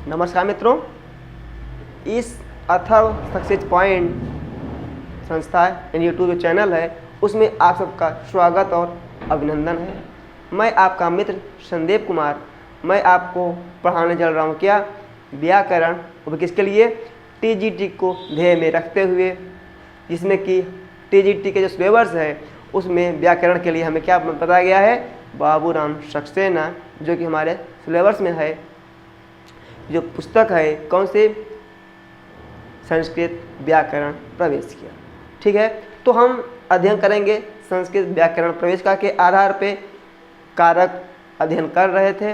नमस्कार मित्रों, इस अथर्व सक्सेस पॉइंट संस्था यानी यूट्यूब जो चैनल है उसमें आप सबका स्वागत और अभिनंदन है। मैं आपका मित्र संदीप कुमार। मैं आपको पढ़ाने चल रहा हूँ क्या, व्याकरण। वो किसके लिए? टीजीटी को ध्येय में रखते हुए, जिसमें कि टीजीटी के जो सिलेबस है उसमें व्याकरण के लिए हमें क्या बताया गया है? बाबूराम सक्सेना, जो कि हमारे सिलेबस में है। जो पुस्तक है कौन से? संस्कृत व्याकरण प्रवेश किया। ठीक है, तो हम अध्ययन करेंगे संस्कृत व्याकरण प्रवेश का के आधार पे कारक अध्ययन कर रहे थे।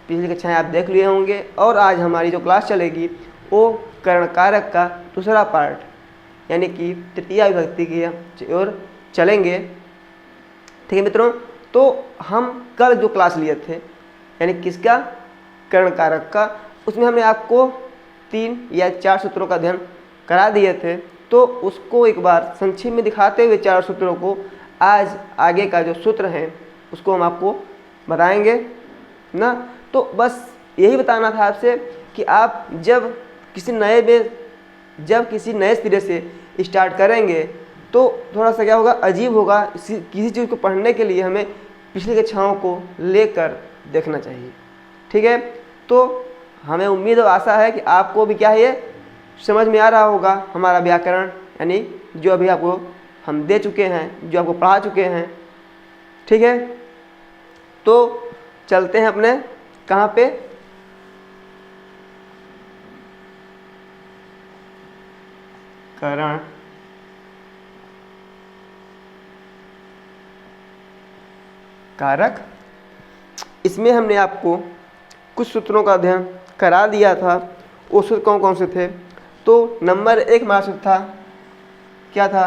पिछली कक्षाएं आप देख लिए होंगे और आज हमारी जो क्लास चलेगी वो करण कारक का दूसरा पार्ट यानी कि तृतीया विभक्ति की ओर चलेंगे। ठीक है मित्रों, तो हम कल जो क्लास लिए थे यानी किसका? करण कारक का, उसमें हमने आपको 3 या 4 सूत्रों का अध्ययन करा दिए थे। तो उसको एक बार संक्षेप में दिखाते हुए 4 सूत्रों को आज आगे का जो सूत्र है उसको हम आपको बताएंगे ना। तो बस यही बताना था आपसे कि आप जब किसी नए सिरे से स्टार्ट करेंगे तो थोड़ा सा क्या होगा, अजीब होगा। किसी चीज़ को पढ़ने के लिए हमें पिछली कक्षाओं को लेकर देखना चाहिए। ठीक है, तो हमें उम्मीद और आशा है कि आपको भी क्या है, ये समझ में आ रहा होगा हमारा व्याकरण, यानी जो अभी आपको हम दे चुके हैं, जो आपको पढ़ा चुके हैं। ठीक है, तो चलते हैं अपने कहाँ पे? करण कारक। इसमें हमने आपको कुछ सूत्रों का अध्ययन करा दिया था। वो सूत्र कौन कौन से थे? तो नंबर 1 हमारा सूत्र था, क्या था?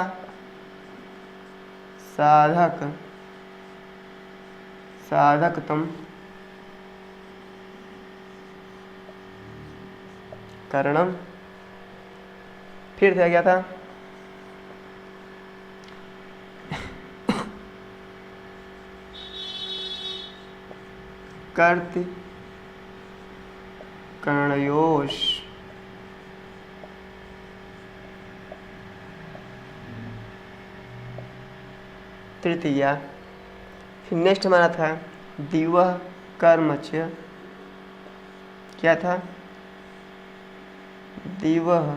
साधकतम करणम। फिर था क्या था? कर्त कर्णयोश। तृतीया। फिर नेक्स्ट हमारा था दिवः कर्मच। क्या था? दिवः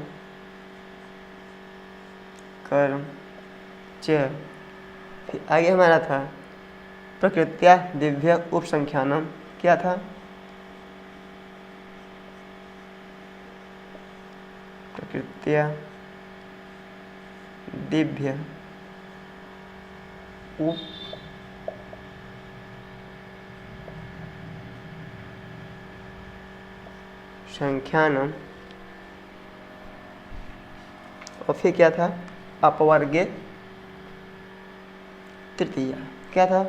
कर्म च। फिर आगे हमारा था प्रकृत्या दिव्य उपसंख्यानम। क्या था? प्रकृत्या दिव्य उप संख्यानम। और फिर क्या था? अपवर्गे तृतीया। क्या था?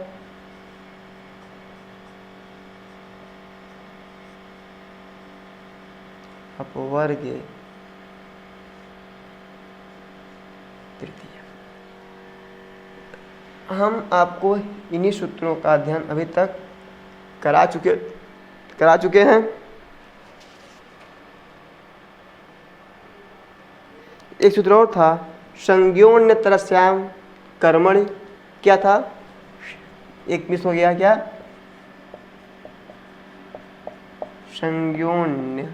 अपवर्गे तृतीया। हम आपको इन्हीं सूत्रों का अध्ययन अभी तक करा चुके हैं। एक सूत्र और था संज्ञोन्यतरस्याम कर्मणि। क्या था? एक मिस हो गया। क्या? संज्ञोन्य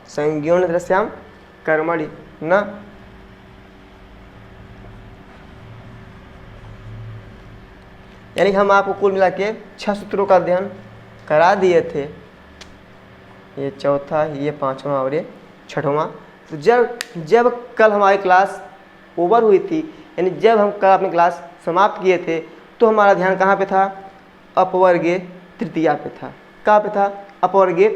संज्ञोन्यतरस्याम कर्मणि न। यानी हम आपको कुल मिला के 6 सूत्रों का अध्ययन करा दिए थे। ये चौथा, ये 5वां और ये 6वां। तो जब कल हमारी क्लास ओवर हुई थी, यानी जब हम कल अपनी क्लास समाप्त किए थे, तो हमारा ध्यान कहाँ पे था? अपवर्गीय तृतीया पे था। कहाँ पे था? अपवर्गीय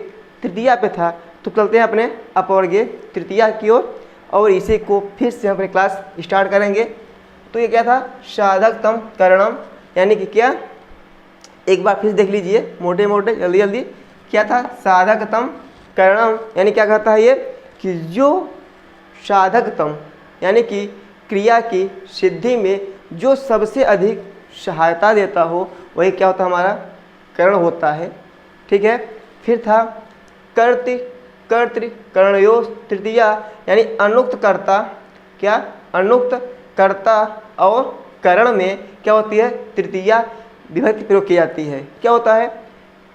तृतीया पे था। तो चलते हैं अपने अपवर्गीय तृतीया की ओर और इसी को फिर से अपने क्लास स्टार्ट करेंगे। तो ये क्या था? साधकतम करणम, यानी कि क्या, एक बार फिर देख लीजिए मोटे मोटे जल्दी जल्दी। क्या था? साधकतम करणम, यानी क्या कहता है ये कि जो साधकतम यानी कि क्रिया की सिद्धि में जो सबसे अधिक सहायता देता हो वही क्या होता है? हमारा करण होता है। ठीक है। फिर था कर्तृ कर्तृ करणयोः तृतीया, यानी अनुक्त कर्ता, क्या, अनुक्त कर्ता और करण में क्या होती है? तृतीया विभक्ति प्रयोग की जाती है। क्या होता है?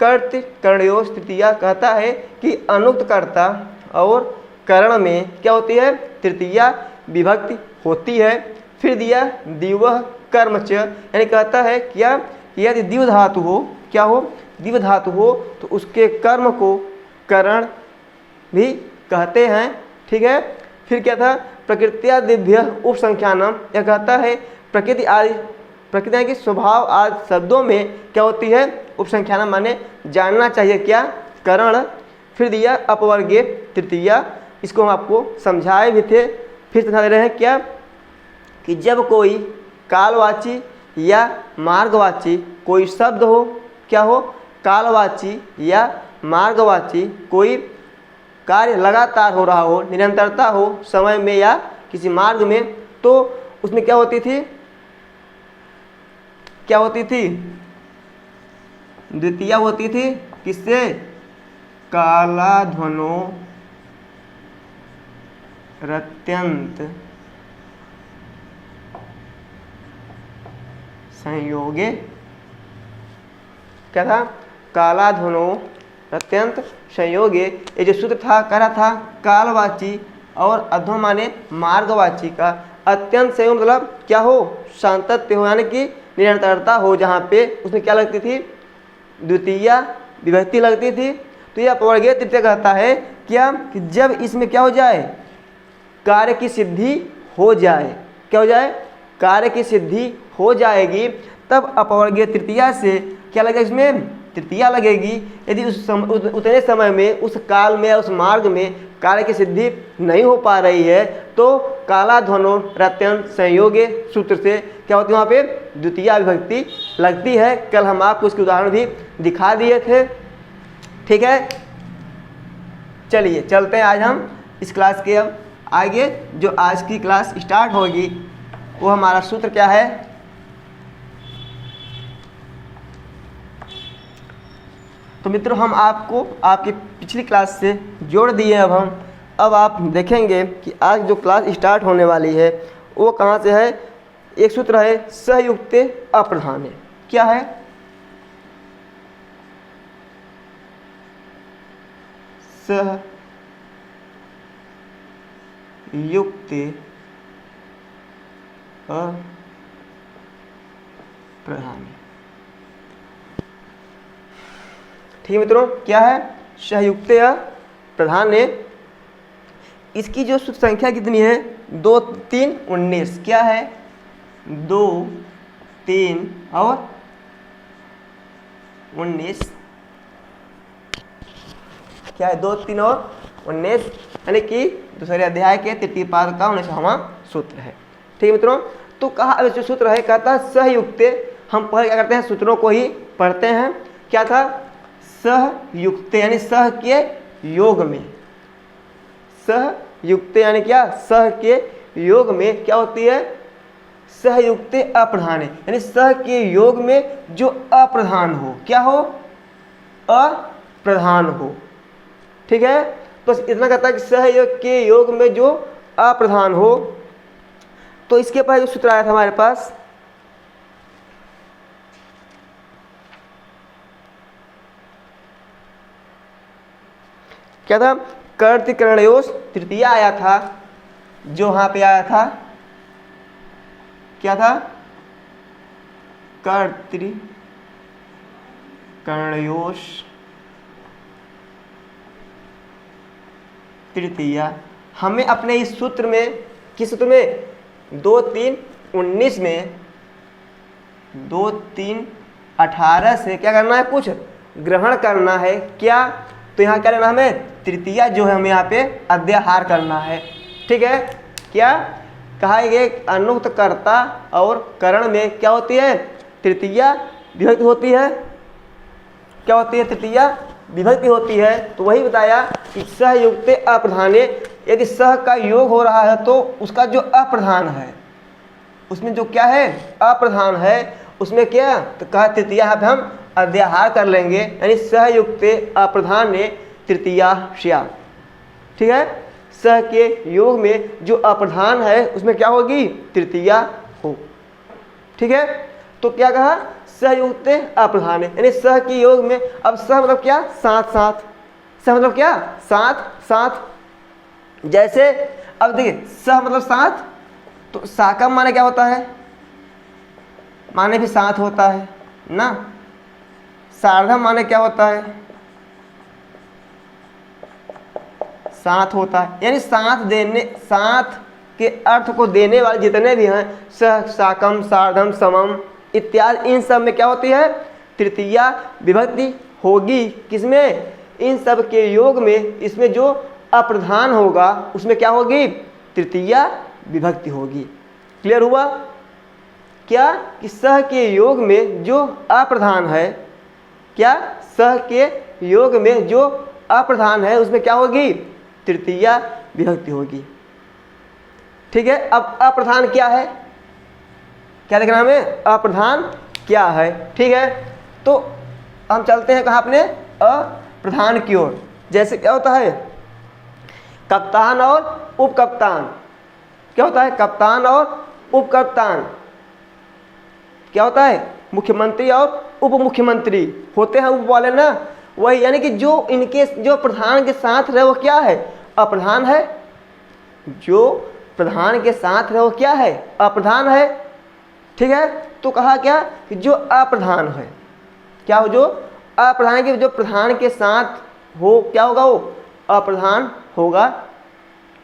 कर्तृ करणयोः तृतीया कहता है कि अनुक्त कर्ता और करण में क्या होती है? तृतीया विभक्ति होती है। फिर दिया दिवः कर्म च, यानी कहता है क्या, यदि दिव धातु हो, क्या हो? दिव धातु हो तो उसके कर्म को करण भी कहते हैं। ठीक है। फिर क्या था? प्रकृत्या दिव्य उपसंख्यानम, यह कहता है प्रकृति आदि, प्रकृति के स्वभाव आदि शब्दों में क्या होती है? उपसंख्यानम, माने जानना चाहिए क्या? करण। फिर दिया अपवर्गीय तृतीया, इसको हम आपको समझाए भी थे, फिर समझा दे रहे हैं क्या, कि जब कोई कालवाची या मार्गवाची कोई शब्द हो, क्या हो? कालवाची या मार्गवाची कोई कार्य लगातार हो रहा हो, निरंतरता हो समय में या किसी मार्ग में, तो उसमें क्या होती थी? क्या होती थी? द्वितीया होती थी। किससे? कालाध्वनो रत्यंत संयोगे, क्या था? कालाध्वनो अत्यंत संयोगे। ये जो सूत्र था, कह रहा था कालवाची और अध्व माने मार्गवाची का अत्यंत संयोग मतलब क्या हो? शांतत्य हो, यानी कि निरंतरता हो, जहाँ पे उसमें क्या लगती थी? द्वितीया विभक्ति लगती थी। तो यह अपवर्गीय तृतीया कहता है क्या, कि जब इसमें क्या हो जाए? कार्य की सिद्धि हो जाए। क्या हो जाए? कार्य की सिद्धि हो जाएगी, तब अपवर्गीय तृतीया से क्या लगेगा? इसमें तृतीया लगेगी। यदि उतने समय में, उस काल में या उस मार्ग में कार्य की सिद्धि नहीं हो पा रही है, तो कालाध्वनो रत्यंत संयोगे सूत्र से क्या होती है? वहाँ पे द्वितीया विभक्ति लगती है। कल हम आपको उसके उदाहरण भी दिखा दिए थे। ठीक है। चलिए चलते हैं आज हम इस क्लास के अब आगे। जो आज की क्लास स्टार्ट होगी वो हमारा सूत्र क्या है? तो मित्रों, हम आपको आपकी पिछली क्लास से जोड़ दिए। अब आप देखेंगे कि आज जो क्लास स्टार्ट होने वाली है वो कहाँ से है? एक सूत्र है सहयुक्ते अप्रधाने। क्या है? सहयुक्ते अप्रधाने। ठीक है मित्रों, क्या है? सहयुक्ते अप्रधाने। इसकी जो सूत्र संख्या कितनी है? 2, 3, 19। क्या है? 2, 3 और 19। क्या है? 2, 3 और 19, यानी कि दूसरे अध्याय के तृतीय पाद का 19वां सूत्र है। ठीक है मित्रों। तो कहा जो सूत्र है, कहता है सहयुक्ते। हम पहले क्या करते हैं? सूत्रों को ही पढ़ते हैं। क्या था? सहयुक्ते यानी सह के योग में। सहयुक्ते यानी क्या? सह के योग में क्या होती है? सहयुक्ते अप्रधाने, यानी सह के योग में जो अप्रधान हो। क्या हो? अप्रधान हो। ठीक है। तो इतना कहता है कि सहयोग के योग में जो अप्रधान हो। तो इसके पास जो सूत्र आया था हमारे पास, क्या था? कर्तृकरणयोः तृतीया आया था, जो वहां पे आया था। क्या था? कर्तृकरणयोः तृतीया। हमें अपने इस सूत्र में, किस सूत्र में? 2, 3, 19 में, 2, 3, 18 से क्या करना है, कुछ ग्रहण करना है। क्या, तो यहाँ क्या लेना हमें, तृतीया जो है हमें यहाँ पे अध्याहार करना है। ठीक है, क्या कहा गया, अनुक्त कर्ता और करण में क्या होती है, तृतीया विभक्ति होती है। क्या होती है, तृतीया विभक्ति होती है। तो वही बताया कि सह युक्ते अप्रधाने, यदि सह का योग हो रहा है तो उसका जो अप्रधान है, उसमें जो क्या है, अप्रधान है, उसमें क्या, तो कहा तृतीया, यहाँ पे हम अध्याहार कर लेंगे, यानी सह युक्ते अप्रधाने तृतीया स्यात्। ठीक है, सह के योग में जो अप्रधान है उसमें क्या होगी, तृतीया हो। ठीक है, तो क्या कहा, सहयुक्त अप्रधान, यानी सह के योग में, अब सह मतलब क्या, साथ साथ, सह मतलब क्या, साथ साथ। जैसे अब देखिए, सह मतलब साथ, तो साकम माने क्या होता है, माने भी साथ होता है ना। सार्धम माने क्या होता है, साथ होता है, यानी साथ देने, साथ के अर्थ को देने वाले जितने भी हैं, सह, साकम, सार्धम, समम इत्यादि, इन सब में क्या होती है, तृतीया विभक्ति होगी। किसमें, इन सब के योग में, इसमें जो अप्रधान होगा उसमें क्या होगी, तृतीया विभक्ति होगी। क्लियर हुआ क्या, कि सह के योग में जो अप्रधान है, क्या, सह के योग में जो अप्रधान है उसमें क्या होगी, तृतीया विभक्ति होगी। ठीक है, अब अप्रधान क्या है, क्या देखना हमें, अप्रधान क्या है। ठीक है, तो हम चलते हैं कहाँ, अपने अप्रधान की ओर। जैसे क्या होता है, कप्तान और उपकप्तान, क्या होता है, कप्तान और उपकप्तान, क्या होता है, मुख्यमंत्री और उप मुख्यमंत्री होते हैं, उप वाले ना, वही, यानी कि जो इनके जो प्रधान के साथ रहे वो क्या है, अप्रधान है। जो प्रधान के साथ रहे वो क्या है, अप्रधान है। ठीक है, तो कहा क्या, कि जो अप्रधान है, क्या हो, जो अप्रधान के, जो प्रधान के साथ हो, क्या होगा, वो अप्रधान होगा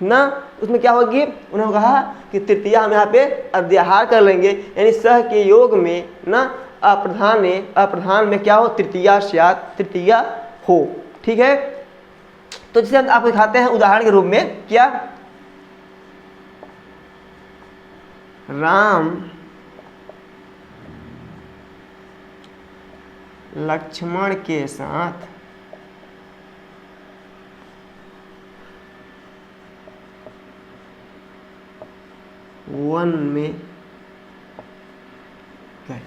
ना। उसमें क्या होगी, उन्होंने कहा कि तृतीया हम यहाँ पे अध्याहार कर लेंगे, यानी सह के योग में ना अप्रधान में क्या हो, तृतीया स्यात्, तृतीया हो। ठीक है, तो जिसे हम आपको दिखाते हैं उदाहरण के रूप में, क्या, राम लक्ष्मण के साथ वन में गए।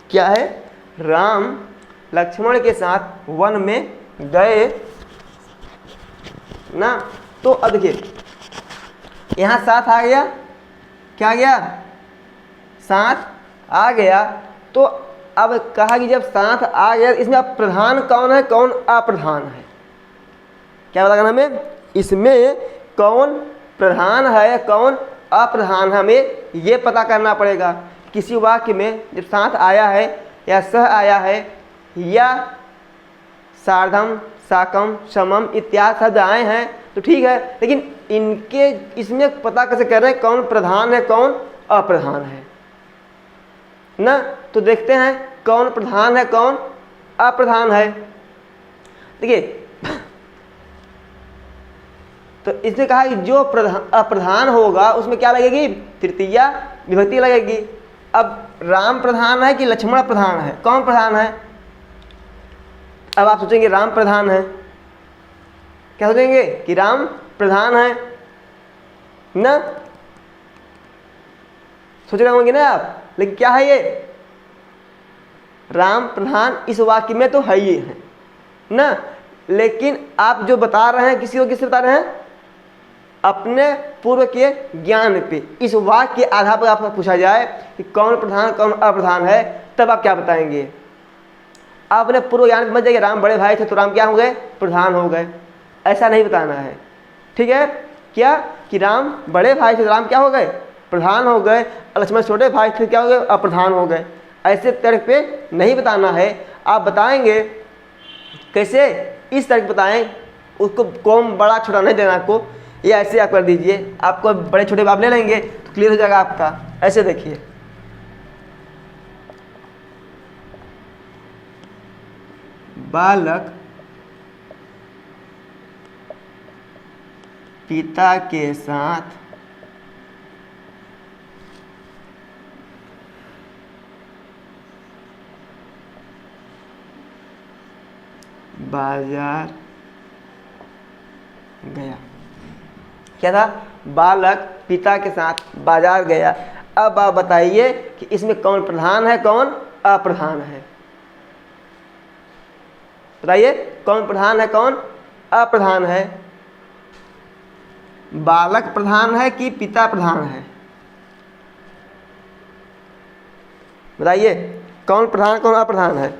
क्या है, राम लक्ष्मण के साथ वन में गए ना। तो अब देखिए, यहाँ साथ आ गया, क्या आ गया, साथ आ गया। तो अब कहा कि जब साथ आ गया, इसमें अब प्रधान कौन है, कौन अप्रधान है, क्या पता करना हमें, इसमें कौन प्रधान है, कौन अप्रधान, हमें ये पता करना पड़ेगा। किसी वाक्य में जब साथ आया है या सह आया है या सार्धम, साकम, समम इत्यादि शब्द आए हैं तो ठीक है, लेकिन इनके इसमें पता कैसे कर रहे हैं कौन प्रधान है, कौन अप्रधान है ना। तो देखते हैं कौन प्रधान है, कौन अप्रधान है। देखिए, तो इसने कहा कि जो अप्रधान होगा उसमें क्या लगेगी, तृतीया विभक्ति लगेगी। अब राम प्रधान है कि लक्ष्मण प्रधान है, कौन प्रधान है। अब आप सोचेंगे राम प्रधान है, क्या सोचेंगे कि राम प्रधान है ना, सोच रहे होंगे ना आप। लेकिन क्या है ये, राम प्रधान इस वाक्य में तो है ही है ना। लेकिन आप जो बता रहे हैं किसी को किससे बता रहे हैं, अपने पूर्व के ज्ञान पे। इस वाक्य के आधार पर आपको पूछा जाए कि कौन प्रधान कौन अप्रधान है, तब आप क्या बताएंगे। आप अपने पूर्व ज्ञान समझ जाइए, राम बड़े भाई थे तो राम क्या हो गए, प्रधान हो गए। ऐसा नहीं बताना है, ठीक है। क्या कि राम बड़े भाई थे तो राम क्या हो गए, प्रधान हो गए। लक्ष्मण छोटे भाई थे क्या हो गए, अप्रधान हो गए। ऐसे तर्क पे नहीं बताना है। आप बताएंगे कैसे, इस तर्क बताएं, उसको कौन बड़ा छोटा नहीं देना आपको, ये ऐसे आप कर दीजिए। आपको बड़े छोटे आप ले लेंगे तो क्लियर हो जाएगा आपका। ऐसे देखिए, बालक पिता के साथ बाजार गया। क्या था? बालक पिता के साथ बाजार गया। अब आप बताइए कि इसमें कौन प्रधान है, कौन अप्रधान है? बताइए कौन प्रधान है, कौन अप्रधान है? बालक प्रधान है कि पिता प्रधान है? बताइए कौन प्रधान कौन अप्रधान है?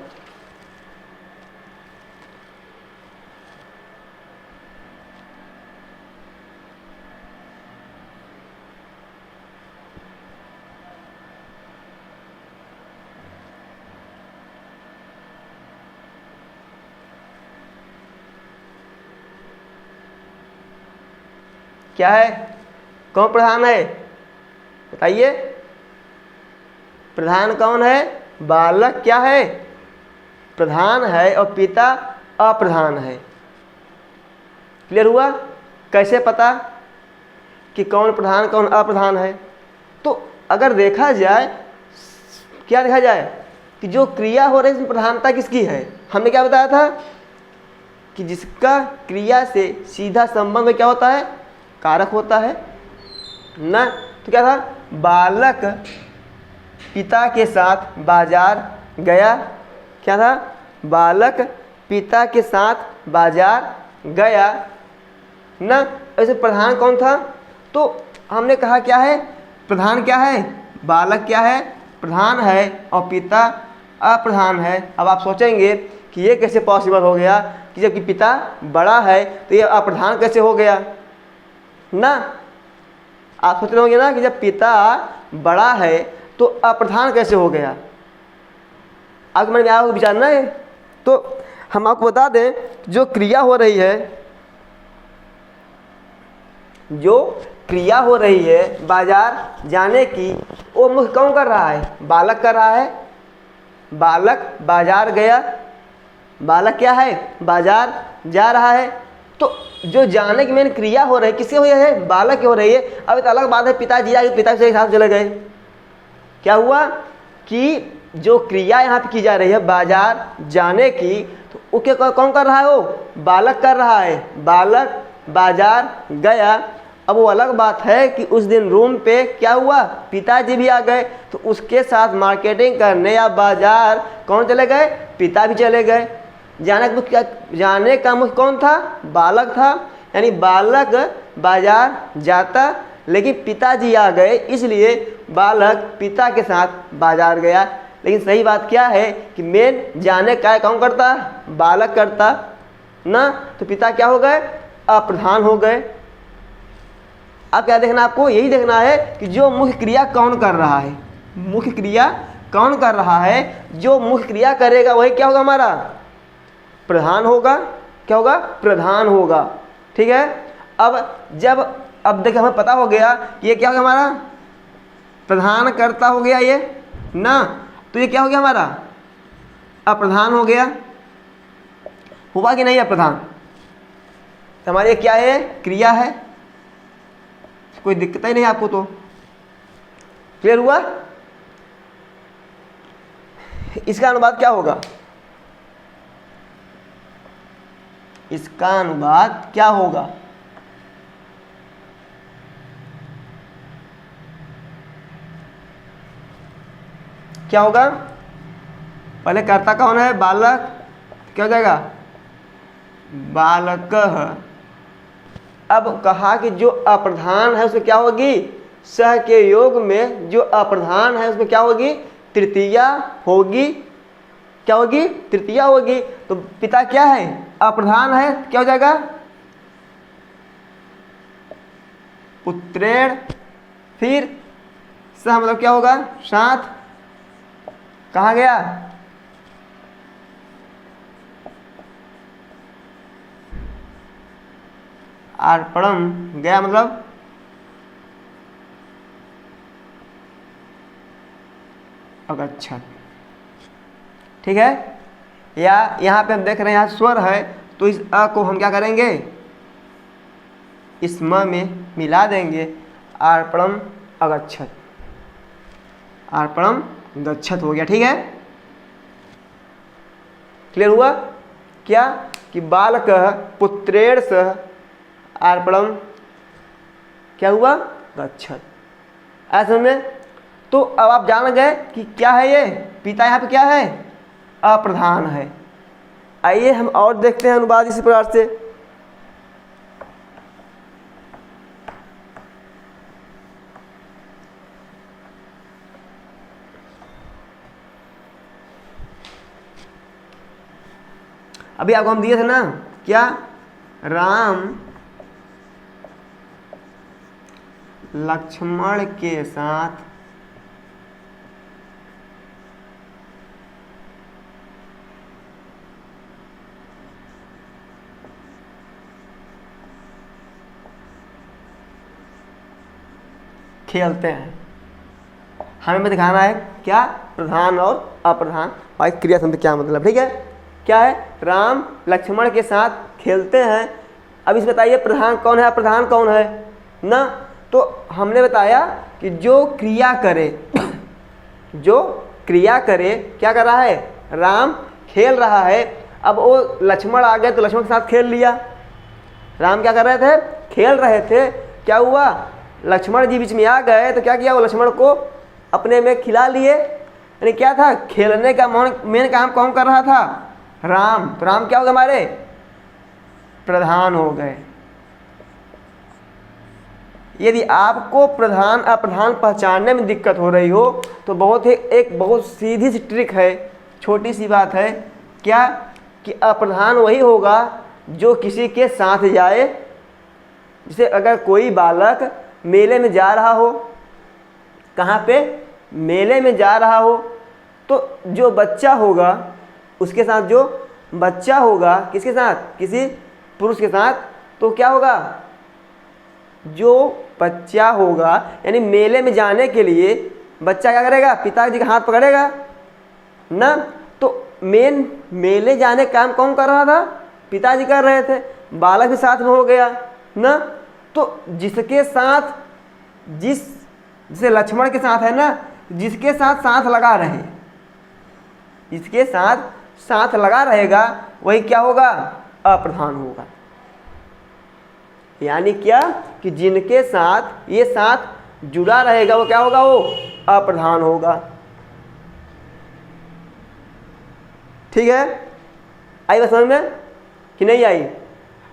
क्या है? कौन प्रधान है? बताइए, प्रधान कौन है? बालक क्या है? प्रधान है और पिता अप्रधान है। क्लियर हुआ? कैसे पता कि कौन प्रधान कौन अप्रधान है? तो अगर देखा जाए, क्या देखा जाए कि जो क्रिया हो रही है इसमें प्रधानता किसकी है? हमने क्या बताया था कि जिसका क्रिया से सीधा संबंध में क्या होता है? कारक होता है ना। तो क्या था? बालक पिता के साथ बाजार गया। क्या था? बालक पिता के साथ बाजार गया ना। ऐसे प्रधान कौन था? तो हमने कहा क्या है? प्रधान क्या है? बालक क्या है? प्रधान है और पिता अप्रधान है। अब आप सोचेंगे कि ये कैसे पॉसिबल हो गया कि जबकि पिता बड़ा है तो ये अप्रधान कैसे हो गया ना। आप सोच रहे होंगे ना कि जब पिता बड़ा है तो अप्रधान कैसे हो गया। आपके मन में आया विचार ना है? तो हम आपको बता दें, जो क्रिया हो रही है, जो क्रिया हो रही है बाजार जाने की, वो मुख्य कौन कर रहा है? बालक कर रहा है। बालक बाजार गया। बालक क्या है? बाजार जा रहा है। तो जो जाने की मेन क्रिया हो रही है किससे हो रही है? बालक की हो रही है। अब एक अलग बात है पिताजी आगे पिता से साथ चले गए। क्या हुआ कि जो क्रिया यहाँ पे की जा रही है बाजार जाने की, तो वो क्या कौन कर रहा है? वो बालक कर रहा है। बालक बाजार गया। अब वो अलग बात है कि उस दिन रूम पे क्या हुआ? पिताजी भी आ गए। तो उसके साथ मार्केटिंग करने या बाजार कौन चले गए? पिता भी चले गए। जाने का मुख्य कौन था? बालक था। यानी बालक बाजार जाता लेकिन पिताजी आ गए, इसलिए बालक पिता के साथ बाजार गया। लेकिन सही बात क्या है कि मेन जाने का कौन करता? बालक करता ना। तो पिता क्या हो गए? अप्रधान हो गए। अब क्या देखना? आपको यही देखना है कि जो मुख्य क्रिया कौन कर रहा है। मुख्य क्रिया कौन कर रहा है? जो मुख्य क्रिया करेगा वही क्या होगा? हमारा प्रधान होगा। क्या होगा? प्रधान होगा। ठीक है। अब देखिए हमें पता हो गया कि ये क्या हो गया? हमारा प्रधान कर्ता हो गया ये ना। तो ये क्या हो गया? हमारा अप्रधान हो गया। हुआ कि नहीं अप्रधान? तो हमारे क्या है? क्रिया है। कोई दिक्कत ही नहीं आपको। तो क्लियर हुआ? इसका अनुवाद क्या होगा? इसका अनुवाद क्या होगा? क्या होगा? पहले कर्ता कौन है? बालक। क्या हो जाएगा? बालक। अब कहा कि जो अप्रधान है उसमें क्या होगी? सह के योग में जो अप्रधान है उसमें क्या होगी? तृतीया होगी। क्या होगी? तृतीया होगी। तो पिता क्या है? अप्रधान है। क्या हो जाएगा? पुत्रेण। फिर सह मतलब क्या होगा? साथ। कहाँ गया? अर्पणम गया मतलब अगच्छत। ठीक है, या यहाँ पे हम देख रहे हैं यहाँ स्वर है, तो इस अ को हम क्या करेंगे, इस म में मिला देंगे, आर्पणम अगच्छत, आर्पणम गच्छत हो गया। ठीक है, क्लियर हुआ क्या कि बालकः पुत्रेण सह आर्पणम क्या हुआ, गच्छत। ऐसे में तो अब आप जान गए कि क्या है ये, पिता यहाँ पे क्या है, अप्रधान है। आइए हम और देखते हैं अनुवाद इसी प्रकार से। अभी आपको हम दिए थे ना क्या, राम लक्ष्मण के साथ खेलते हैं। हमें दिखाना है क्या, प्रधान और अप्रधान और क्रिया संबंध क्या मतलब। ठीक है, क्या है, राम लक्ष्मण के साथ खेलते हैं। अब इस बताइए प्रधान कौन है, अप्रधान कौन है ना। तो हमने बताया कि जो क्रिया करे, जो क्रिया करे क्या कर रहा है, राम खेल रहा है। अब वो लक्ष्मण आ गए तो लक्ष्मण के साथ खेल लिया। राम क्या कर रहे थे, खेल रहे थे, क्या हुआ, लक्ष्मण जी बीच में आ गए तो क्या किया, वो लक्ष्मण को अपने में खिला लिए। यानी क्या था, खेलने का मेन काम कौन कर रहा था, राम। तो राम क्या हो गए, हमारे प्रधान हो गए। यदि आपको प्रधान अप्रधान पहचानने में दिक्कत हो रही हो तो बहुत सीधी सी ट्रिक है, छोटी सी बात है क्या, कि अप्रधान वही होगा जो किसी के साथ जाए। जैसे अगर कोई बालक मेले में जा रहा हो, कहाँ पे, मेले में जा रहा हो, तो जो बच्चा होगा उसके साथ, जो बच्चा होगा किसके साथ, किसी पुरुष के साथ, तो क्या होगा, जो बच्चा होगा यानी मेले में जाने के लिए बच्चा क्या करेगा, पिताजी का हाथ पकड़ेगा ना। तो मेले जाने का काम कौन कर रहा था, पिताजी कर रहे थे, बालक भी साथ में हो गया ना। तो जिसके साथ, जैसे लक्ष्मण के साथ है ना, जिसके साथ साथ लगा रहे, जिसके साथ साथ लगा रहेगा वही क्या होगा, अप्रधान होगा। यानी क्या कि जिनके साथ ये साथ जुड़ा रहेगा वो क्या होगा, वो अप्रधान होगा। ठीक है, आई बात समझ में कि नहीं आई।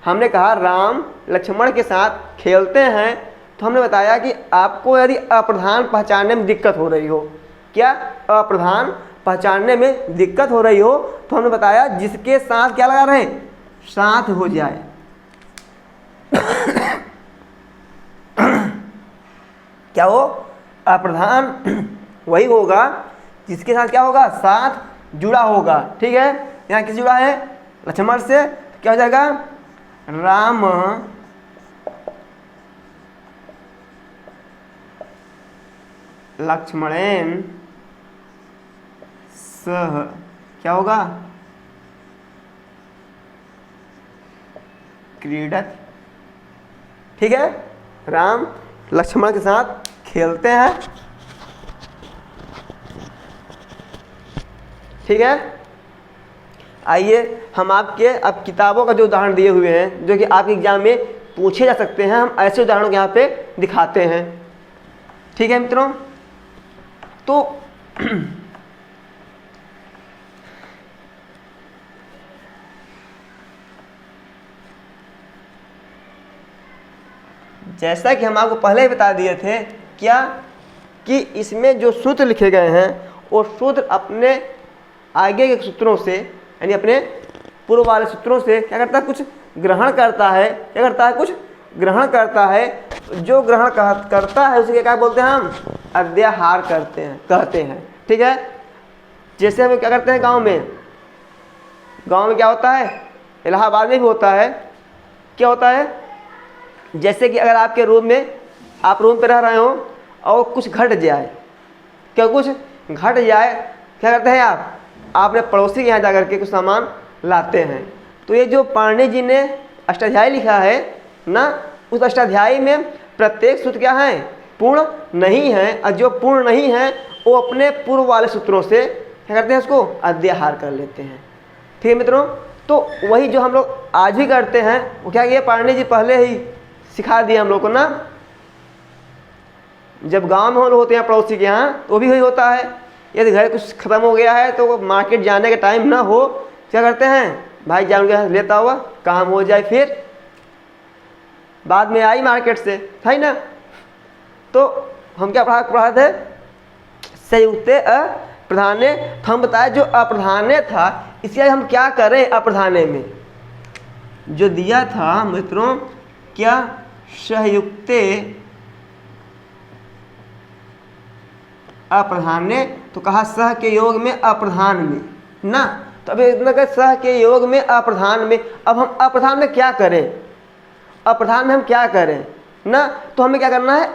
हमने कहा राम लक्ष्मण के साथ खेलते हैं, तो हमने बताया कि आपको यदि अप्रधान पहचानने में दिक्कत हो रही हो, क्या अप्रधान पहचानने में दिक्कत हो रही हो, तो हमने बताया जिसके साथ क्या लगा रहे, साथ हो जाए। क्या हो, अप्रधान वही होगा जिसके साथ क्या होगा, साथ जुड़ा होगा। ठीक है, यहाँ किस जुड़ा है, लक्ष्मण से, तो क्या हो जाएगा, राम लक्ष्मणेन सह, क्या होगा, क्रीडत। ठीक है, राम लक्ष्मण के साथ खेलते हैं। ठीक है, आइए हम आपके अब किताबों का जो उदाहरण दिए हुए हैं जो कि आपके एग्जाम में पूछे जा सकते हैं, हम ऐसे उदाहरणों को यहाँ पे दिखाते हैं। ठीक है मित्रों, तो जैसा कि हम आपको पहले ही बता दिए थे क्या, कि इसमें जो सूत्र लिखे गए हैं वो सूत्र अपने आगे के सूत्रों से यानी अपने पूर्व वाले सूत्रों से क्या करता है, कुछ ग्रहण करता है। क्या करता है, कुछ ग्रहण करता है। जो ग्रहण करता है उसे क्या बोलते हैं, हम अध्याहार कहते हैं। ठीक है, जैसे हम क्या करते हैं, गांव में क्या होता है, इलाहाबाद में भी होता है, क्या होता है, जैसे कि अगर आपके रूम में, आप रूम पे रह रहे हो और कुछ घट जाए, क्या कुछ घट जाए, क्या करते हैं आप अपने पड़ोसी के यहाँ जा करके कुछ सामान लाते हैं। तो ये जो पाणिनि जी ने अष्टाध्यायी लिखा है ना, उस अष्टाध्यायी में प्रत्येक सूत्र क्या है, पूर्ण नहीं है, और जो पूर्ण नहीं है वो अपने पूर्व वाले सूत्रों से क्या करते हैं, उसको अध्याहार कर लेते हैं। ठीक है मित्रों, तो वही जो हम लोग आज भी करते हैं वो क्या किया, पाणिनि जी पहले ही सिखा दिया हम लोग को ना। जब गांव में हम लोग होते हैं पड़ोसी के यहाँ, तो भी वही होता है, यदि घर कुछ खत्म हो गया है तो मार्केट जाने का टाइम ना हो, क्या करते हैं, भाई जान के लेता हुआ काम हो जाए, फिर बाद में आई मार्केट से, है ना। तो हम क्या पढ़ा थे, संयुक्ते अप्रधाने। हम बताए जो अप्रधाने था इसलिए हम क्या करें, अप्रधाने में जो दिया था मित्रों, क्या संयुक्ते अप्रधाने, तो कहा सह के योग में अप्रधान में ना। तो अभी इतना कहा सह के योग में अप्रधान में, अब हम अप्रधान में क्या करें, अप्रधान में हम क्या करें ना। तो हमें क्या करना है,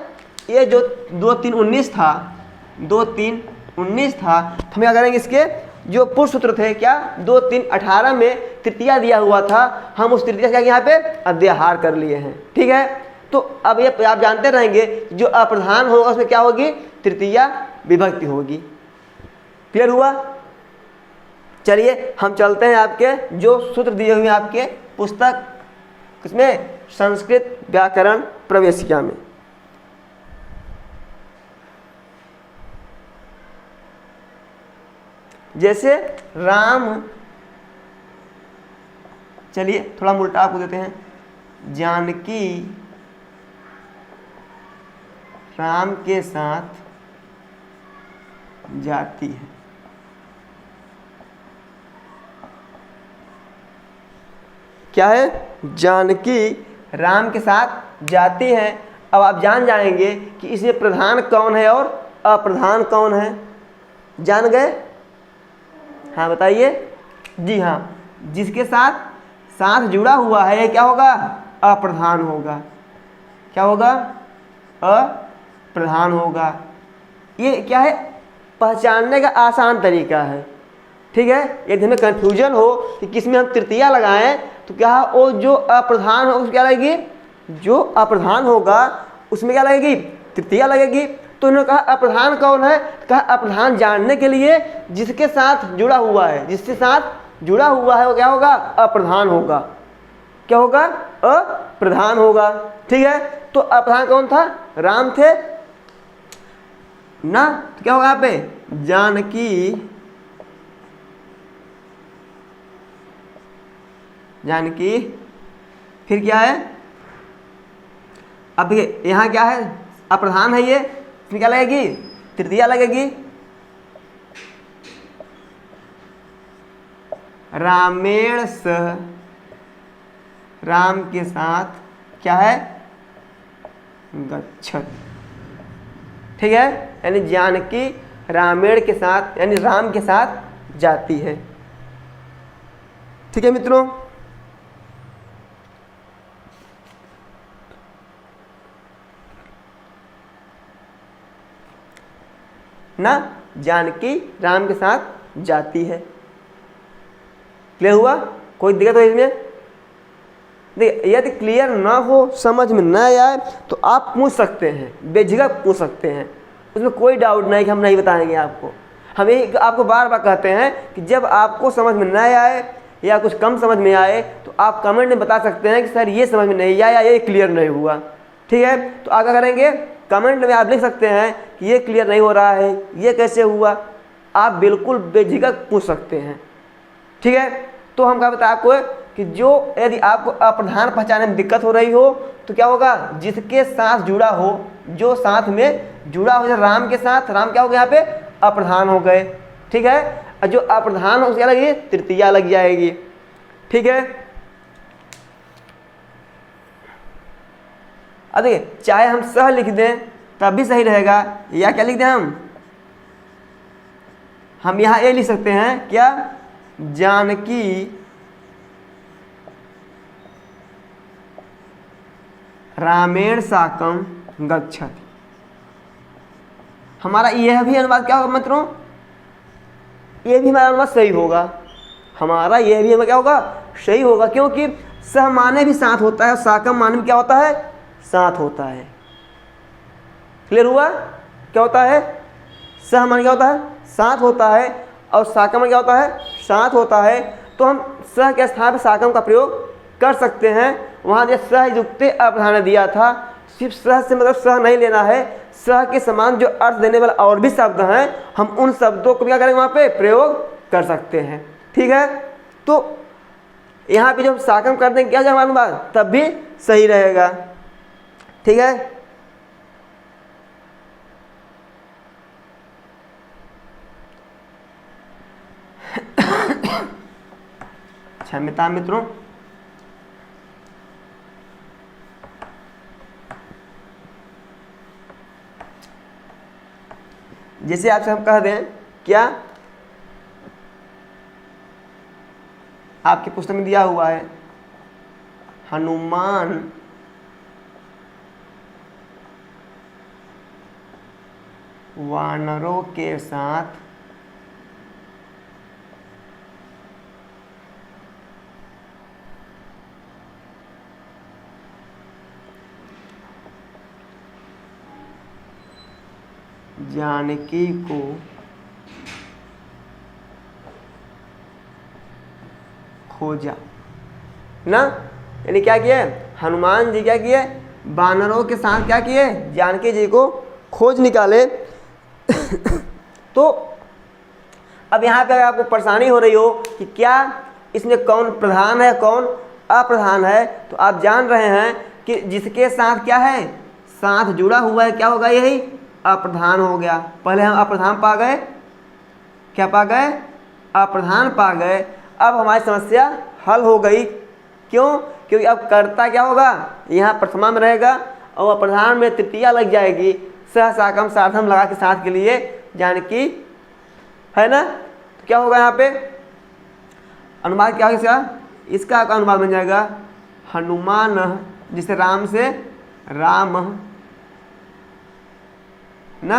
ये जो 2 3 19 था, 2 3 19 था, तो हम क्या करेंगे, इसके जो पूर्व सूत्र थे क्या 2 3 18 में तृतीया दिया हुआ था, हम उस तृतीया से यहाँ पे अध्याहार कर लिए हैं। ठीक है, तो अब ये आप जानते रहेंगे जो अप्रधान होगा उसमें क्या होगी, तृतीया विभक्ति होगी। क्लियर हुआ। चलिए हम चलते हैं आपके जो सूत्र दिए हुए हैं आपके पुस्तक किसमें, संस्कृत व्याकरण प्रवेशिका में। जैसे राम, चलिए थोड़ा उल्टा आपको देते हैं, जानकी राम के साथ जाती है। क्या है, जानकी राम के साथ जाती है। अब आप जान जाएंगे कि इसमें प्रधान कौन है और अप्रधान कौन है, जान गए। हाँ बताइए। जी हाँ, जिसके साथ जुड़ा हुआ है ये क्या होगा, अप्रधान होगा। क्या होगा, अप्रधान होगा। ये क्या है, पहचानने का आसान तरीका है। ठीक है, यदि हमें कन्फ्यूजन हो कि किसमें हम तृतीया लगाएं, तो क्या वो जो अप्रधान हो उसमें क्या लगेगी, जो अप्रधान होगा उसमें क्या लगेगी, तृतीया लगेगी। तो उन्होंने कहा अप्रधान कौन है, कहा अप्रधान जानने के लिए जिसके साथ जुड़ा हुआ है, जिसके साथ जुड़ा हुआ है वो क्या होगा, अप्रधान होगा। क्या होगा, अप्रधान होगा। ठीक है, तो अप्रधान कौन था, राम थे ना। तो क्या होगा यहाँ पे, जानकी, फिर क्या है, अब यहाँ क्या है, अप्रधान है, ये इसमें क्या लगेगी, तृतीया लगेगी। रामेण सह, राम के साथ क्या है, गच्छत। ठीक है, यानी जानकी रामेण के साथ यानी राम के साथ जाती है। ठीक है मित्रों, ना, जानकी राम के साथ जाती है। क्लियर हुआ, कोई दिक्कत हो इसमें। देखिए यदि क्लियर ना हो, समझ में ना आए तो आप पूछ सकते हैं, बेझिझक पूछ सकते हैं, उसमें कोई डाउट नहीं कि हम नहीं बताएंगे आपको। हम यही आपको बार बार कहते हैं कि जब आपको समझ में ना आए या कुछ कम समझ में आए तो आप कमेंट में बता सकते हैं कि सर ये समझ में नहीं आया या ये क्लियर नहीं हुआ। ठीक है, तो आगे करेंगे, कमेंट में आप लिख सकते हैं कि ये क्लियर नहीं हो रहा है, ये कैसे हुआ, आप बिल्कुल बेझिझक पूछ सकते हैं। ठीक है, तो हम क्या बताया आपको कि जो यदि आपको अप्रधान पहचानने में दिक्कत हो रही हो तो क्या होगा, जिसके साथ जुड़ा हो, जो साथ में जुड़ा हो, राम के साथ, राम क्या हो गया यहाँ पे, अप्रधान हो गए। ठीक है, और जो अप्रधान हो उसके लगी तृतीया लग जाएगी। ठीक है, अब देखिए चाहे हम सह लिख दें तब भी सही रहेगा, या क्या लिख दें हम यहाँ ये लिख सकते हैं क्या, जानकी रामेण साकम गच्छति। हमारा यह भी अनुवाद क्या होगा मित्रों, ये भी हमारा अनुवाद सही होगा, हमारा यह भी हमें क्या होगा, सही होगा, क्योंकि सह माने भी साथ होता है और साकम माने भी क्या होता है, साथ होता है। क्लियर हुआ? क्या होता है, सह माने क्या होता है, साथ होता है, और साकम माने क्या होता है, साथ होता है। तो हम सह के स्थान पर साकम का प्रयोग कर सकते हैं। वहाँ जो सह युक्ते अप्रधान दिया था, सिर्फ सह से मतलब सह नहीं लेना है, सह के समान जो अर्थ देने वाला और भी शब्द हैं, हम उन शब्दों को क्या करेंगे, वहाँ पे प्रयोग कर सकते हैं। ठीक है, तो यहाँ पे जब साकम कर देंगे क्या हमारे बात, तब भी सही रहेगा। ठीक है, क्षम्यता मित्रों, जैसे आपसे हम कह दें, क्या आपकी पुस्तक में दिया हुआ है, हनुमान वानरों के साथ जानकी को खोजा ना, यानी क्या किए, हनुमान जी क्या किए, वानरों के साथ क्या किए, जानकी जी को खोज निकाले। तो अब यहाँ पे अगर आपको परेशानी हो रही हो कि क्या इसमें कौन प्रधान है कौन अप्रधान है, तो आप जान रहे हैं कि जिसके साथ क्या है, साथ जुड़ा हुआ है, क्या होगा, यही अप्रधान हो गया। पहले हम अप्रधान पा गए, क्या पा गए, अप्रधान पा गए। अब हमारी समस्या हल हो गई। क्यों? क्योंकि अब कर्ता क्या होगा, यहाँ प्रथमा में रहेगा और अप्रधान में तृतीया लग जाएगी, सह साकम सार्धम लगा के साथ के लिए जानकी है ना। तो क्या होगा यहाँ पे अनुवाद, क्या होगा इसका अनुवाद बन जाएगा हनुमान, जिसे राम से राम ना,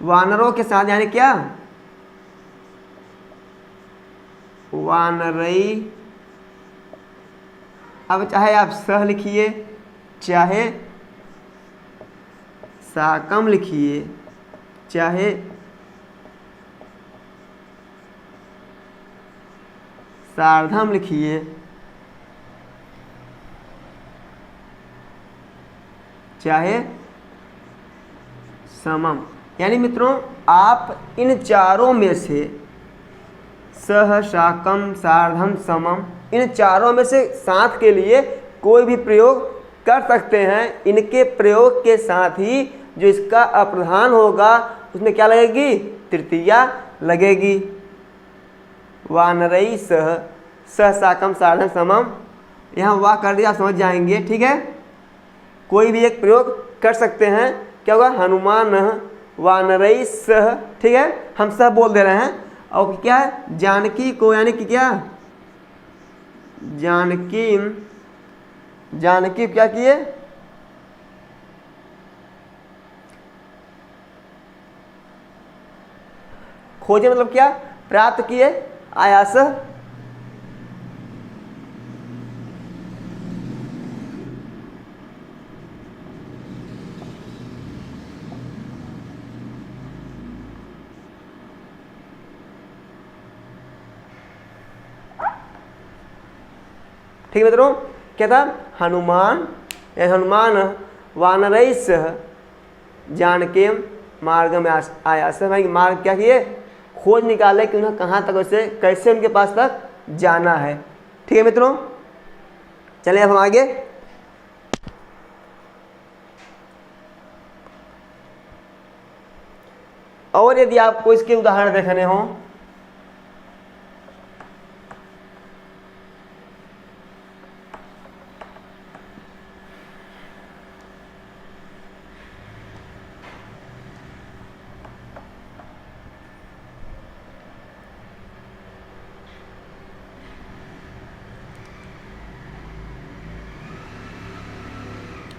वानरों के साथ यानी क्या, वानरई। अब चाहे आप सह लिखिए, चाहे साकम लिखिए, चाहे सार्धम लिखिए, चाहे समम, यानी मित्रों आप इन चारों में से सह साकम सार्धम समम, इन चारों में से साथ के लिए कोई भी प्रयोग कर सकते हैं। इनके प्रयोग के साथ ही जो इसका अप्रधान होगा उसमें क्या लगेगी, तृतीया लगेगी। वानरई सह, सह साकम सार्धम समम, यहाँ वाह कर दिया, आप समझ जाएंगे। ठीक है, कोई भी एक प्रयोग कर सकते हैं। क्या होगा, हनुमान वानरई सह, ठीक है, हम सह बोल दे रहे हैं। और क्या है, जानकी को, यानी कि क्या, जानकी, जानकी क्या किए, खोजे, मतलब क्या, प्राप्त किए, आयास। ठीक है मित्रों, क्या था, हनुमान हनुमान वानरई सह जानके मार्ग में आयास, भाई मार्ग क्या किए, खोज निकाले कि उन्हें कहाँ तक, वैसे कैसे उनके पास तक जाना है। ठीक है मित्रों, चलिए अब हम आगे। और यदि आपको इसके उदाहरण देखने हों,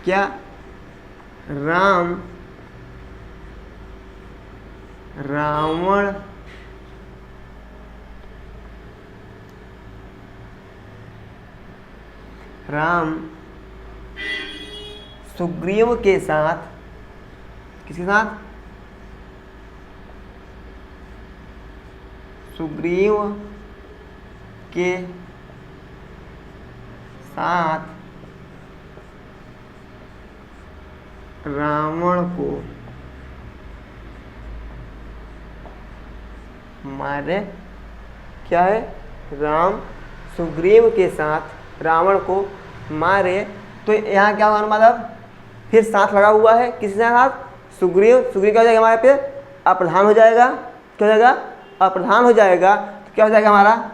क्या राम रावण राम सुग्रीव के साथ, किसके साथ? सुग्रीव के साथ रावण को मारे। क्या है? राम सुग्रीव के साथ रावण को मारे। तो यहाँ क्या होगा मतलब फिर साथ लगा हुआ है, किसी के साथ? सुग्रीव। सुग्रीव क्या हो जाएगा हमारे पे? अप्रधान हो जाएगा। क्या हो जाएगा? अप्रधान हो जाएगा। तो क्या हो जाएगा हमारा?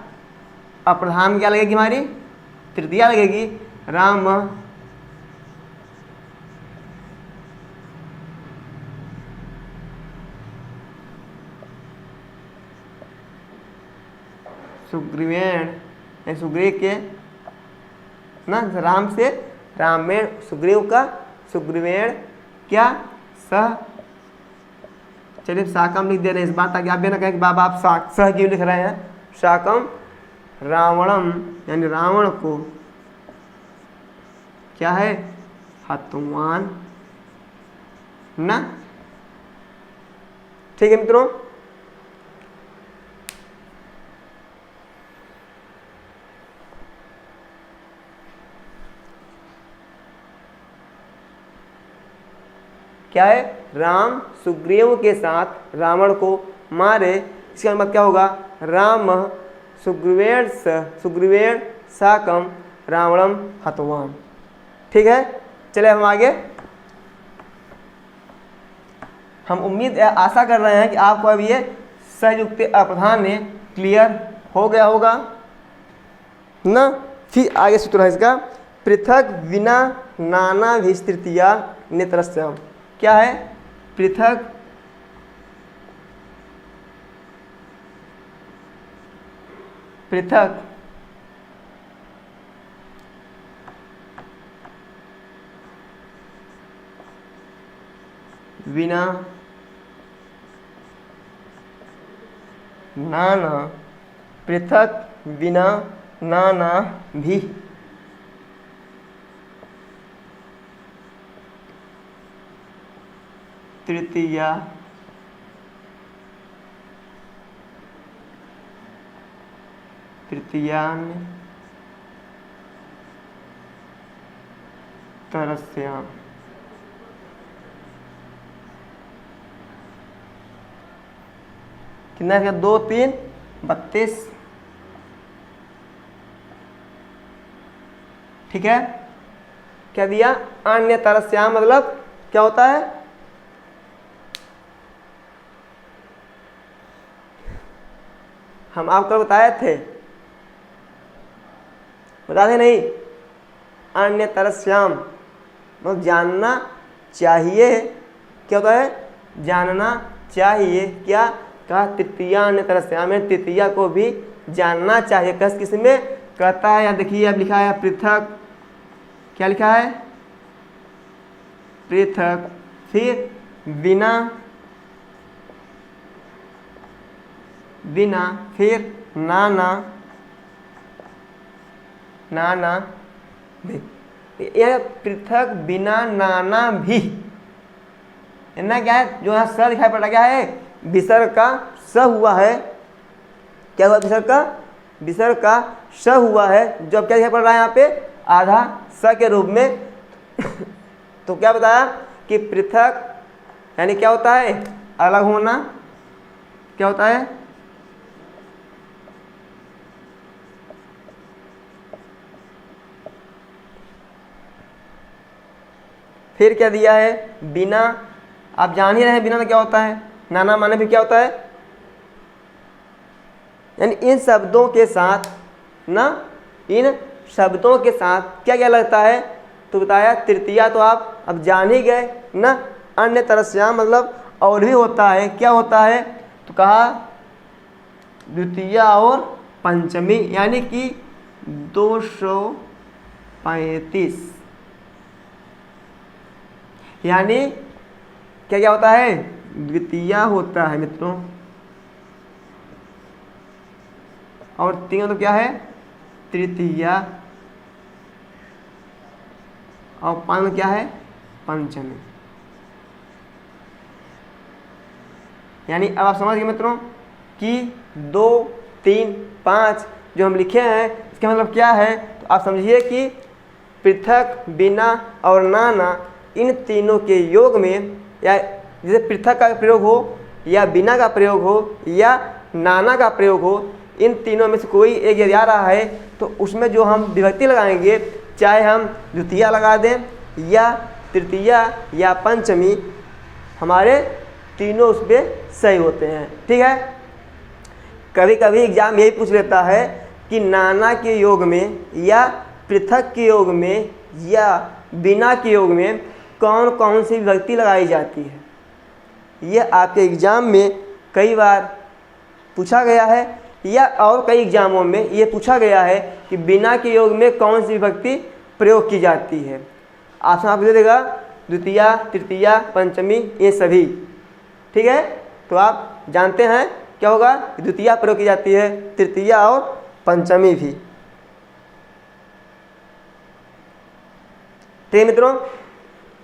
अप्रधान क्या लगेगी हमारी? तृतीया लगेगी। राम सुग्रीवेण, सुग्रीव के ना, राम से रामेण, सुग्रीव का सुग्रीवेण क्या? सह, चलिए साकम लिख दे रहे हैं इस बार, ताकि आप भी ना कहें कि बाबा आप सह क्यों लिख रहे हैं। साकम रावणम, यानी रावण को क्या है? हतवान ना। ठीक है मित्रों, क्या है? राम सुग्रीव के साथ रावण को मारे। इसका मतलब क्या होगा? राम सुग्रीवेण साकम रावणम हतवाम। ठीक है, चले हम आगे। हम उम्मीद आशा कर रहे हैं कि आपको अब ये संयुक्त अप्रधान में क्लियर हो गया होगा ना। फिर आगे सूत्र है इसका, पृथक विना नाना विस्तृतिया नेत्रस्यम। क्या है? पृथक पृथक विना नाना, पृथक विना नाना भी तृतीया तृतीयान्य तरस्याम। कितना है? 2 3 32। ठीक है, क्या दिया? अन्य तरस्याम मतलब क्या होता है? हम आपको बताए थे, बताते नहीं? अन्य तरस्याम मतलब जानना चाहिए। क्या होता है? जानना चाहिए। क्या कहा? तृतीया अन्य तरस्याम, तृतीया को भी जानना चाहिए। कस किस में कहता है? यहाँ देखिए अब लिखा है पृथक, क्या लिखा है? पृथक, फिर बिना, बिना, फिर नाना, नाना भी। यह पृथक बिना नाना भी, ना क्या है? जो यहाँ स दिखाई पड़ रहा, क्या है? विसर्ग का स हुआ है। क्या हुआ? विसर्ग का, विसर्ग का स हुआ है। जो अब क्या दिखाई पड़ रहा है यहाँ पे? आधा स के रूप में। तो क्या बताया कि पृथक यानी क्या होता है? अलग होना। क्या होता है? फिर क्या दिया है? बिना। आप जान ही रहे हैं बिना में क्या होता है? नाना माने फिर क्या होता है? यानी इन शब्दों के साथ ना, इन शब्दों के साथ क्या क्या लगता है? तो बताया तृतीया, तो आप अब जान ही गए ना। अन्य तरस्याम मतलब और भी होता है। क्या होता है? तो कहा द्वितीया और पंचमी, यानी कि 235। यानी क्या क्या होता है? द्वितीया होता है मित्रों, और तीन तो क्या है? तृतीया। और 5 में क्या है, पंचमी। यानी अब आप समझ गए मित्रों कि 2, 3, 5 जो हम लिखे हैं इसका मतलब क्या है। तो आप समझिए कि पृथक, बिना और नाना इन तीनों के योग में, या जैसे पृथक का प्रयोग हो या बिना का प्रयोग हो या नाना का प्रयोग हो, इन तीनों में से कोई एक यदि आ रहा है तो उसमें जो हम विभक्ति लगाएंगे, चाहे हम द्वितीया लगा दें या तृतीया या पंचमी, हमारे तीनों उस पर सही होते हैं। ठीक है। कभी कभी एग्जाम यही पूछ लेता है कि नाना के योग में या पृथक के योग में या बिना के योग में कौन कौन सी विभक्ति लगाई जाती है। यह आपके एग्ज़ाम में कई बार पूछा गया है, या और कई एग्जामों में ये पूछा गया है कि बिना के योग में कौन सी विभक्ति प्रयोग की जाती है। ऑप्शन आपको दे देगा द्वितीया, तृतीया, पंचमी, ये सभी। ठीक है। तो आप जानते हैं क्या होगा, द्वितीया प्रयोग की जाती है, तृतीया और पंचमी भी। ठीक है मित्रों,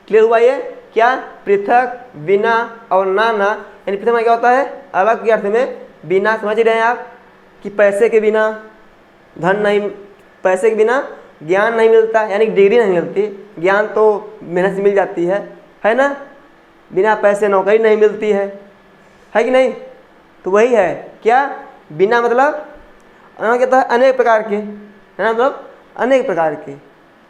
क्लियर हुआ ये क्या, पृथक, बिना और नाना। यानी पृथक में क्या होता है, अलग के अर्थ में। बिना समझ रहे हैं आप कि पैसे के बिना धन नहीं, पैसे के बिना ज्ञान नहीं मिलता, यानी डिग्री नहीं मिलती। ज्ञान तो मेहनत से मिल जाती है ना। बिना पैसे नौकरी नहीं मिलती है कि नहीं। तो वही है क्या, बिना मतलब कहता है अनेक प्रकार के, है ना, मतलब अनेक प्रकार के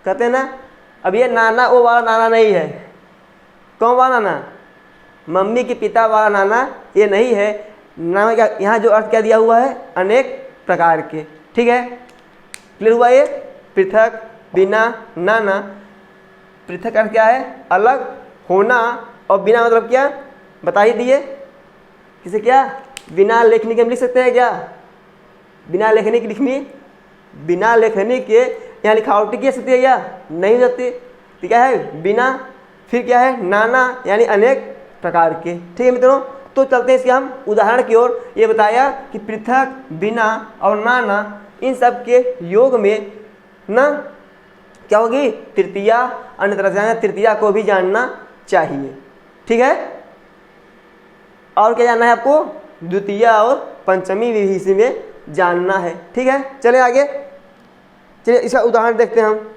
कहते हैं ना। अब ये नाना वो वाला नाना नहीं है। कौन वाला नाना, मम्मी के पिता वाला नाना ये नहीं है। नाना क्या, यहाँ जो अर्थ क्या दिया हुआ है, अनेक प्रकार के। ठीक है, क्लियर हुआ ये। पृथक, बिना, नाना। पृथक अर्थ क्या है, अलग होना, और बिना मतलब क्या बता ही दिए। किसे क्या, बिना लेखनी के हम लिख सकते हैं क्या, बिना लेखनी की लिखनी, बिना लेखनी के यहाँ लिखावटी की सकती है क्या, नहीं हो सकती। तो क्या है, बिना, फिर क्या है, नाना यानी अनेक प्रकार के। ठीक है मित्रों, तो चलते हैं इसके हम उदाहरण की ओर। ये बताया कि पृथक, बिना और नाना इन सब के योग में ना क्या होगी, तृतीया। अन्य तरह से तृतीया को भी जानना चाहिए। ठीक है, और क्या जानना है आपको, द्वितीया और पंचमी भी इसी में जानना है। ठीक है, चले आगे, चलिए इसका उदाहरण देखते हैं हम।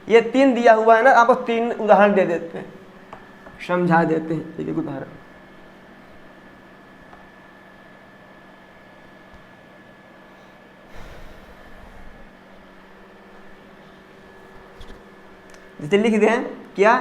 ये 3 दिया हुआ है ना, आपको 3 उदाहरण दे देते हैं, समझा देते हैं। एक उदाहरण, जैसे लिख दें क्या,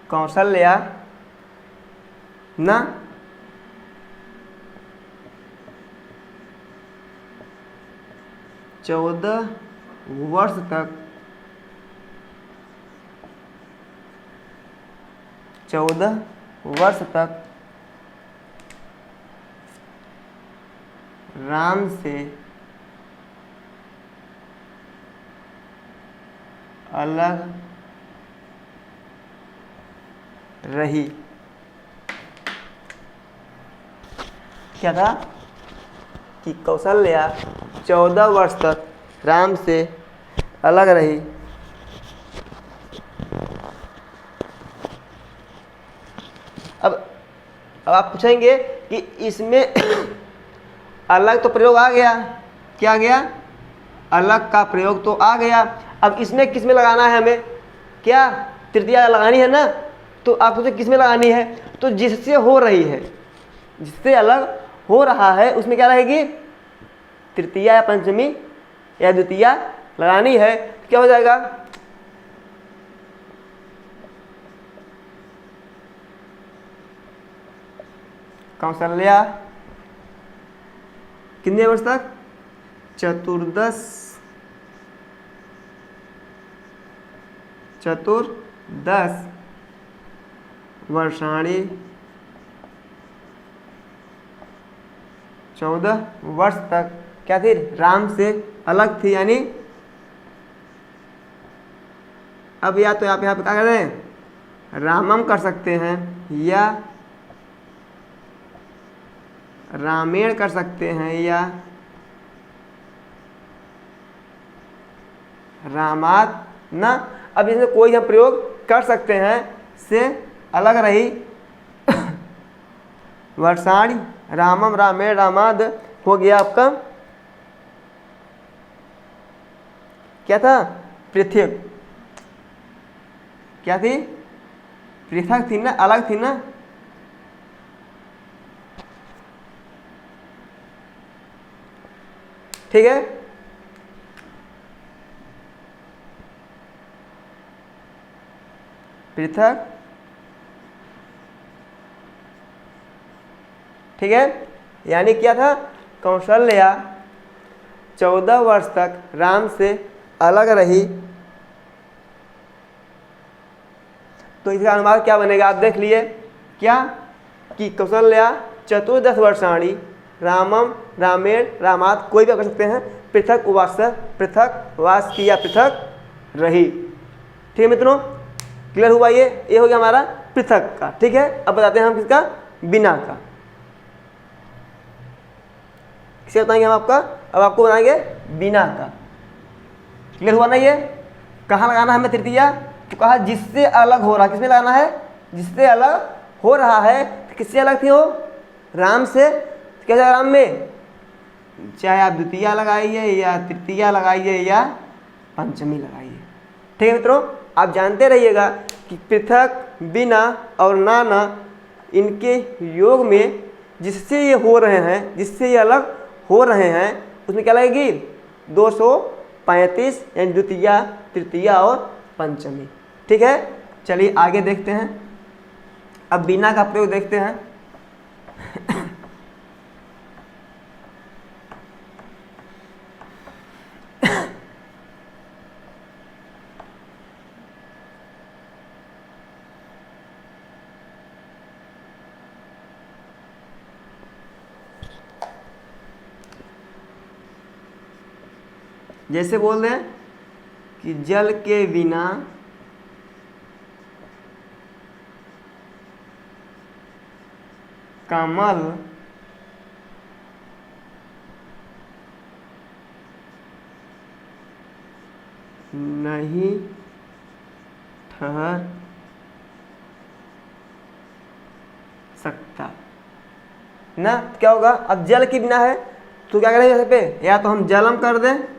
कौशल्या न 14 वर्ष तक 14 वर्ष तक राम से अलग रही। क्या था कि कौशल्या 14 वर्ष तक राम से अलग रही। अब आप पूछेंगे कि इसमें अलग तो प्रयोग आ गया, क्या आ गया, अलग का प्रयोग तो आ गया। अब इसमें किस में लगाना है हमें, क्या तृतीया लगानी है ना। तो आप सोचे किस में लगानी है, तो जिससे हो रही है, जिससे अलग हो रहा है उसमें क्या रहेगी, तृतीया या पंचमी या द्वितीया लगानी है। तो क्या हो जाएगा, कौशल्या कितने वर्ष तक, 14 वर्षाणी 14 वर्ष तक क्या थी, राम से अलग थी। यानी अब या तो आप यहाँ पे क्या कर रहे हैं, रामम कर सकते हैं या रामेण कर सकते हैं या रामात ना। अब इसमें कोई हम प्रयोग कर सकते हैं, से अलग रही वर्षाणी, रामम रामेण रामाद हो गया आपका क्या था, पृथक। क्या थी, पृथक थी ना, अलग थी ना। ठीक है, पृथक। ठीक है, यानी क्या था, कौशल्या 14 वर्ष तक राम से अलग रही। तो इसका अनुवाद क्या बनेगा, आप देख लिए क्या कि कौशल्या चतुर्दश वर्षाणी रामम रामेण रामात, कोई भी कर सकते हैं, पृथक उवास, पृथक वास की या पृथक रही। ठीक है मित्रों, क्लियर हुआ। ये हो गया हमारा पृथक का। ठीक है, अब बताते हैं हम किसका, बिना का। किसे बताएंगे हम आपका, अब आपको बनाएंगे बिना का। क्लियर हुआ ना। ये कहाँ लगाना है हमें तृतीया, तो कहा जिससे अलग हो रहा, किसमें लगाना है, जिससे अलग हो रहा है। किससे अलग थी वो, राम से। कैसे राम में, चाहे आप द्वितीया लगाइए या तृतीया लगाइए या पंचमी लगाइए। ठीक है मित्रों, आप जानते रहिएगा कि पृथक, बिना और नाना, इनके योग में जिससे ये हो रहे हैं, जिससे ये अलग हो रहे हैं, उसमें क्या लगेगी 235, यानी द्वितीया, तृतीया और पंचमी। ठीक है, चलिए आगे देखते हैं। अब बिना का प्रयोग देखते हैं। जैसे बोल रहे हैं कि जल के बिना कमल नहीं ठहर सकता ना। क्या होगा, अब जल के बिना है तो क्या करेंगे, यहाँ पे या तो हम जलम कर दें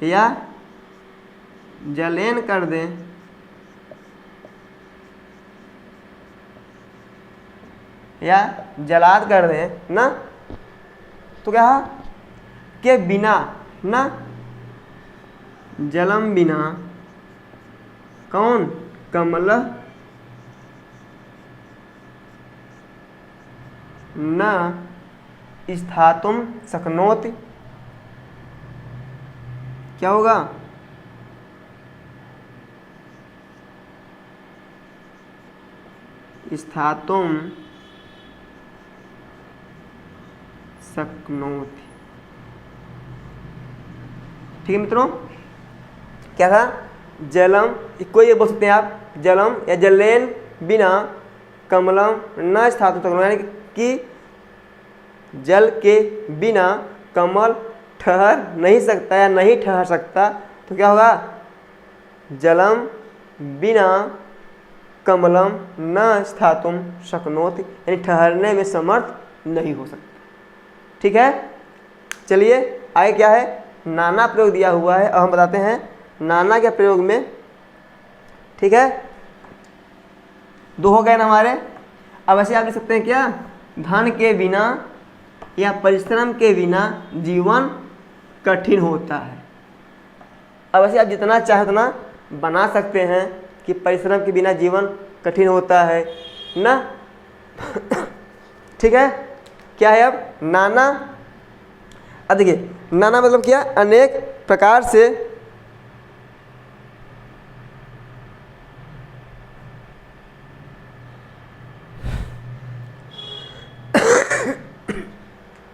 या जलेन कर दें या जलाद कर दें ना। तो क्या के बिना ना, जलम बिना कौन, कमल न स्थातुम शक्नोति। क्या होगा, स्थातुम शक्नोति। ठीक है मित्रों, क्या था, जलम, कोई ये बोल सकते हैं आप, जलम या जलेन बिना कमलम न स्थातुम शक्नोति, यानी कि जल के बिना कमल ठहर नहीं सकता या नहीं ठहर सकता। तो क्या होगा, जलम बिना कमलम न स्थातुम शक्नोति, यानी ठहरने में समर्थ नहीं हो सकता। ठीक है, चलिए आगे क्या है, नाना प्रयोग दिया हुआ है। अब हम बताते हैं नाना के प्रयोग में। ठीक है, दो हो गए ना हमारे। अब ऐसे आप लिख सकते हैं क्या, धन के बिना या परिश्रम के बिना जीवन कठिन होता है। अब ऐसे आप जितना चाहे उतना बना सकते हैं कि परिश्रम के बिना जीवन कठिन होता है ना। ठीक है, क्या है अब, नाना। अब देखिए नाना मतलब क्या, अनेक प्रकार से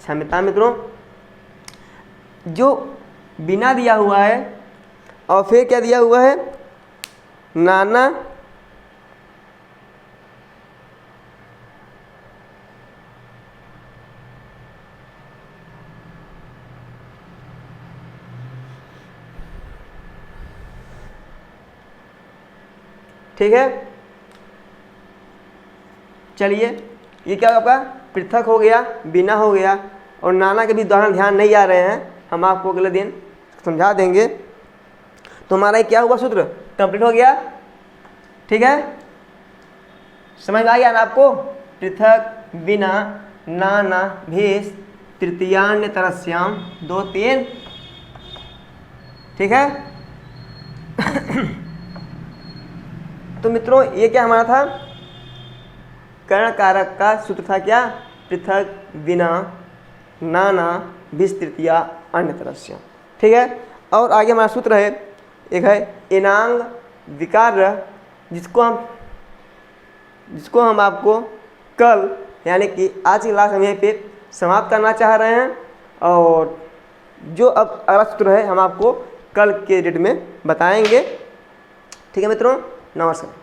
क्षमता मित्रों, जो बिना दिया हुआ है और फिर क्या दिया हुआ है, नाना ठीक है। चलिए ये क्या होगा, पृथक हो गया, बिना हो गया, और नाना के भी उदाहरण ध्यान नहीं आ रहे हैं, हम आपको अगले दिन समझा देंगे। तो हमारा ये क्या हुआ, सूत्र कंप्लीट हो गया। ठीक है, समझ में आ गया ना आपको, पृथक, बिना, नाना, भीष, तृतीयान्य तरस्याम, 2 3। ठीक है। तो मित्रों ये क्या हमारा था, कर्ण कारक का सूत्र था क्या, पृथक, बिना, नाना, भीष, तृतीया, अन्य तरस्य। ठीक है। और आगे हमारा सूत्र है, एक है एनांग विकार, जिसको हम आपको कल यानी कि आज की क्लास हम यहीं पे समाप्त करना चाह रहे हैं, और जो अब अगला सूत्र है हम आपको कल के डेट में बताएंगे। ठीक है मित्रों, नमस्कार।